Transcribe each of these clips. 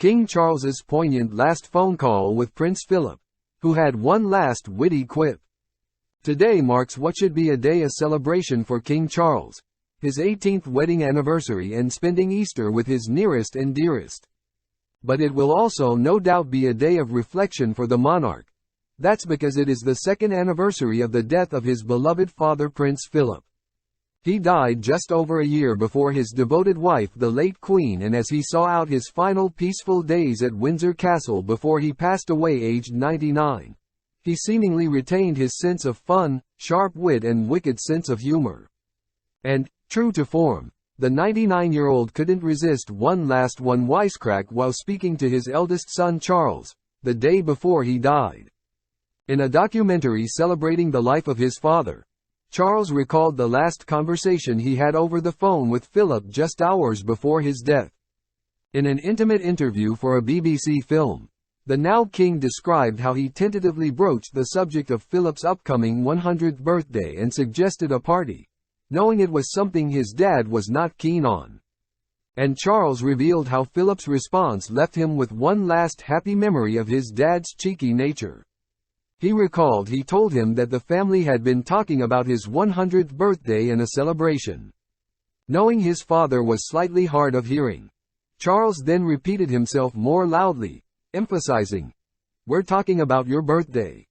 King Charles's poignant last phone call with Prince Philip, who had one last witty quip. Today marks what should be a day of celebration for King Charles, his 18th wedding anniversary and spending Easter with his nearest and dearest. But it will also no doubt be a day of reflection for the monarch. That's because it is the second anniversary of the death of his beloved father Prince Philip. He died just over a year before his devoted wife the late Queen, and as he saw out his final peaceful days at Windsor Castle before he passed away aged 99, he seemingly retained his sense of fun, sharp wit and wicked sense of humor. And, true to form, the 99-year-old couldn't resist one wisecrack while speaking to his eldest son Charles, the day before he died. In a documentary celebrating the life of his father, Charles recalled the last conversation he had over the phone with Philip just hours before his death. In an intimate interview for a BBC film, the now king described how he tentatively broached the subject of Philip's upcoming 100th birthday and suggested a party, knowing it was something his dad was not keen on. And Charles revealed how Philip's response left him with one last happy memory of his dad's cheeky nature. He recalled he told him that the family had been talking about his 100th birthday and a celebration. Knowing his father was slightly hard of hearing, Charles then repeated himself more loudly, emphasizing, "We're talking about your birthday.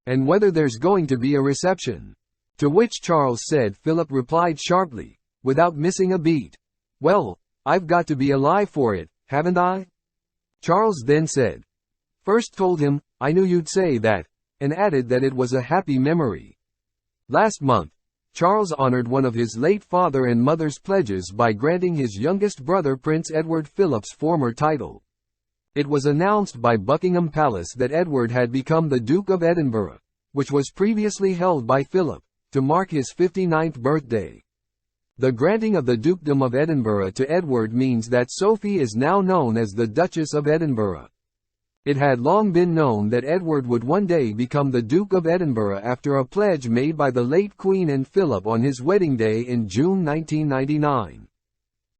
And whether there's going to be a reception." To which Charles said Philip replied sharply, without missing a beat, "Well, I've got to be alive for it, haven't I?" Charles then said, "First told him, I knew you'd say that," and added that it was a happy memory. Last month, Charles honored one of his late father and mother's pledges by granting his youngest brother Prince Edward Philip's former title. It was announced by Buckingham Palace that Edward had become the Duke of Edinburgh, which was previously held by Philip, to mark his 59th birthday. The granting of the Dukedom of Edinburgh to Edward means that Sophie is now known as the Duchess of Edinburgh. It had long been known that Edward would one day become the Duke of Edinburgh after a pledge made by the late Queen and Philip on his wedding day in June 1999.